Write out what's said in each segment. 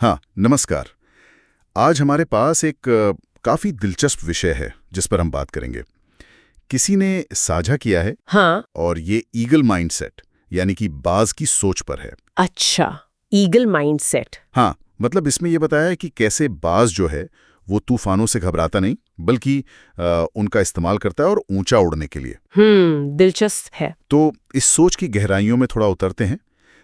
हाँ, नमस्कार। आज हमारे पास एक काफ़ी दिलचस्प विषय है जिस पर हम बात करेंगे। किसी ने साझा किया है हाँ। और ये ईगल माइंडसेट यानी कि बाज की सोच पर है। अच्छा, ईगल माइंडसेट। हाँ, मतलब इसमें ये बताया है कि कैसे बाज जो है वो तूफानों से घबराता नहीं बल्कि उनका इस्तेमाल करता है और ऊंचा उड़ने के लिए। दिलचस्प है। तो इस सोच की गहराइयों में थोड़ा उतरते हैं।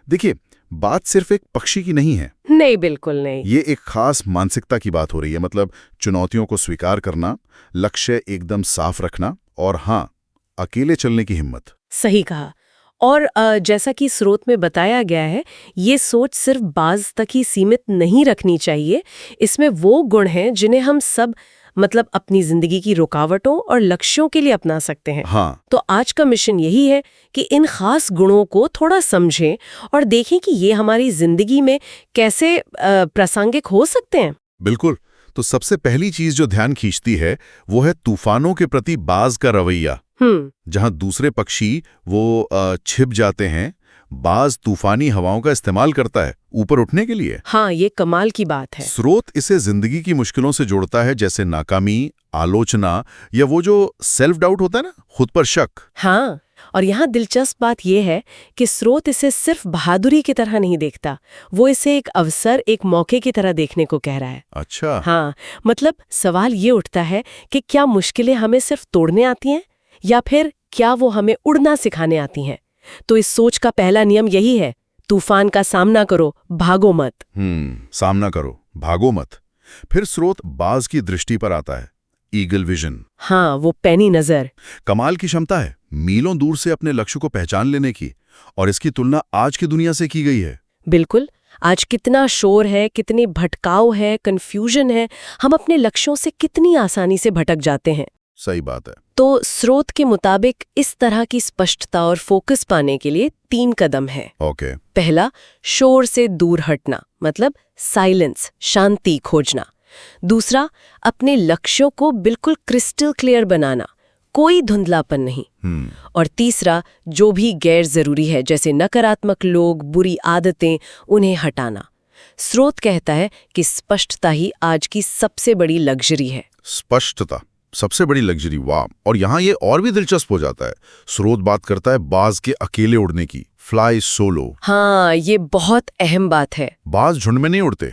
देखिए, बात सिर्फ एक पक्षी की नहीं है। नहीं, बिल्कुल नहीं। ये एक खास मानसिकता की बात हो रही है, मतलब चुनौतियों को स्वीकार करना, लक्ष्य एकदम साफ रखना और हाँ, अकेले चलने की हिम्मत। सही कहा। और जैसा कि स्रोत में बताया गया है, ये सोच सिर्फ बाज तक ही सीमित नहीं रखनी चाहिए। इसमें वो गुण हैं जिन्हें हम सब मतलब अपनी जिंदगी की रुकावटों और लक्ष्यों के लिए अपना सकते हैं। हाँ, तो आज का मिशन यही है कि इन खास गुणों को थोड़ा समझें और देखें कि ये हमारी जिंदगी में कैसे प्रासंगिक हो सकते हैं। बिल्कुल। तो सबसे पहली चीज जो ध्यान खींचती है वो है तूफानों के प्रति बाज का रवैया। जहां दूसरे पक्षी वो छिप जाते हैं, बाज तूफानी हवाओं का इस्तेमाल करता है ऊपर उठने के लिए। हाँ, ये कमाल की बात है। स्रोत इसे जिंदगी की मुश्किलों से जोड़ता है, जैसे नाकामी, आलोचना या वो जो सेल्फ डाउट होता है ना, खुद पर शक। हाँ, और यहाँ दिलचस्प बात यह है कि स्रोत इसे सिर्फ बहादुरी की तरह नहीं देखता, वो इसे एक अवसर, एक मौके की तरह देखने को कह रहा है। अच्छा। हाँ, मतलब सवाल ये उठता है कि क्या मुश्किलें हमें सिर्फ तोड़ने आती हैं या फिर क्या वो हमें उड़ना सिखाने आती हैं? तो इस सोच का पहला नियम यही है, तूफान का सामना करो, भागो मत। सामना करो, भागो मत। फिर स्रोत बाज की दृष्टि पर आता है, ईगल विजन। हाँ, वो पैनी नजर। कमाल की क्षमता है मीलों दूर से अपने लक्ष्य को पहचान लेने की, और इसकी तुलना आज की दुनिया से की गई है। बिल्कुल। आज कितना शोर है, कितनी भटकाव है, कंफ्यूजन है, हम अपने लक्ष्यों से कितनी आसानी से भटक जाते हैं। सही बात है। तो स्रोत के मुताबिक इस तरह की स्पष्टता और फोकस पाने के लिए 3 कदम है। ओके। पहला, शोर से दूर हटना, मतलब साइलेंस, शांति खोजना। दूसरा, अपने लक्ष्यों को बिल्कुल क्रिस्टल क्लियर बनाना, कोई धुंधलापन नहीं। और तीसरा, जो भी गैर जरूरी है जैसे नकारात्मक लोग, बुरी आदतें, उन्हें हटाना। स्रोत कहता है कि स्पष्टता ही आज की सबसे बड़ी लग्जरी है। स्पष्टता सबसे बड़ी लग्जरी, वाह। और यहाँ ये और भी दिलचस्प हो जाता है। स्रोत बात करता है बाज के अकेले उड़ने की, फ्लाई सोलो। हाँ, ये बहुत अहम बात है। बाज झुंड में नहीं उड़ते,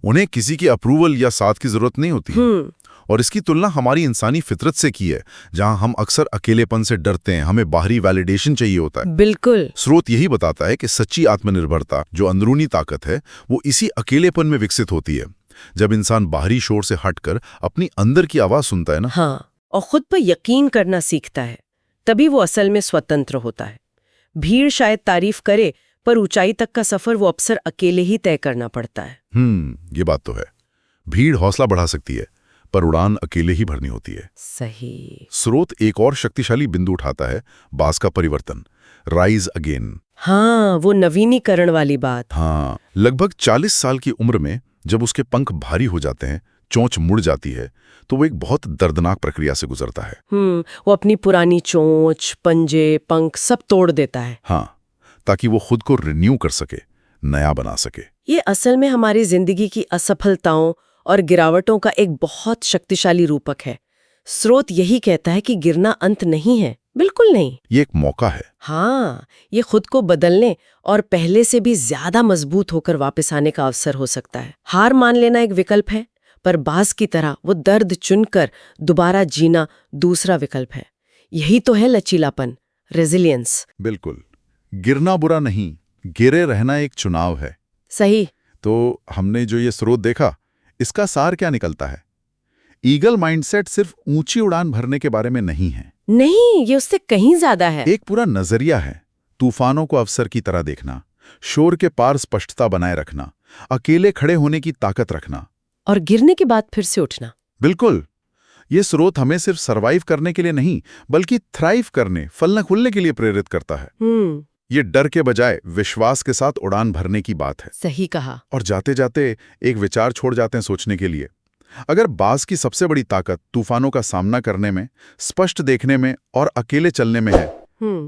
उन्हें किसी की अप्रूवल या साथ की जरूरत नहीं होती। और इसकी तुलना हमारी इंसानी फितरत से की है, जहां हम अक्सर अकेलेपन से डरते हैं, हमें बाहरी वैलिडेशन चाहिए होता है। बिल्कुल। स्रोत यही बताता है कि सच्ची आत्मनिर्भरता, जो अंदरूनी ताकत है, वो इसी अकेलेपन में विकसित होती है, जब इंसान बाहरी शोर से हटकर अपनी अंदर की आवाज सुनता है ना। हाँ, और खुद पर यकीन करना सीखता है, तभी वो असल में स्वतंत्र होता है। भीड़ शायद तारीफ करे, पर ऊंचाई तक का सफर वो अक्सर अकेले ही तय करना पड़ता है। ये बात तो है। भीड़ हौसला बढ़ा सकती है, पर उड़ान अकेले ही भरनी होती है। सही। स्रोत एक और शक्तिशाली बिंदु उठाता है, बाज का परिवर्तन, राइज अगेन। हाँ, वो नवीनीकरण वाली बात। हाँ, लगभग 40 साल की उम्र में जब उसके पंख भारी हो जाते हैं, चोंच मुड़ जाती है, तो वो एक बहुत दर्दनाक प्रक्रिया से गुजरता है। वो अपनी पुरानी चोंच, पंजे, पंख सब तोड़ देता है। हाँ, ताकि वो खुद को रिन्यू कर सके, नया बना सके। ये असल में हमारी जिंदगी की असफलताओं और गिरावटों का एक बहुत शक्तिशाली रूपक है। स्रोत यही कहता है कि गिरना अंत नहीं है, बिल्कुल नहीं। ये एक मौका है। हाँ, ये खुद को बदलने और पहले से भी ज्यादा मजबूत होकर वापस आने का अवसर हो सकता है। हार मान लेना एक विकल्प है, पर बाज की तरह वो दर्द चुनकर दोबारा जीना दूसरा विकल्प है। यही तो है लचीलापन, रेजिलियंस। बिल्कुल। गिरना बुरा नहीं, गिरे रहना एक चुनाव है। सही। तो हमने जो ये स्रोत देखा, इसका सार क्या निकलता है? ईगल माइंडसेट सिर्फ ऊंची उड़ान भरने के बारे में नहीं है। नहीं, ये उससे कहीं ज्यादा है। एक पूरा नजरिया है। तूफानों को अवसर की तरह देखना, शोर के पार स्पष्टता बनाए रखना, अकेले खड़े होने की ताकत रखना, और गिरने के बाद फिर से उठना। बिल्कुल। ये स्रोत हमें सिर्फ सरवाइव करने के लिए नहीं, बल्कि थ्राइव करने, फलने फूलने के लिए प्रेरित करता है। ये डर के बजाय विश्वास के साथ उड़ान भरने की बात है। सही कहा। और जाते जाते एक विचार छोड़ जाते हैं सोचने के लिए। अगर बाज की सबसे बड़ी ताकत तूफानों का सामना करने में, स्पष्ट देखने में और अकेले चलने में है,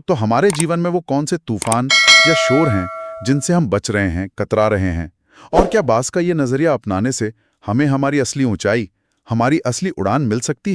तो हमारे जीवन में वो कौन से तूफान या शोर हैं जिनसे हम बच रहे हैं, कतरा रहे हैं, और क्या बाज़ का ये नज़रिया अपनाने से हमें हमारी असली ऊंचाई, हमारी असली उड़ान मिल सकती है?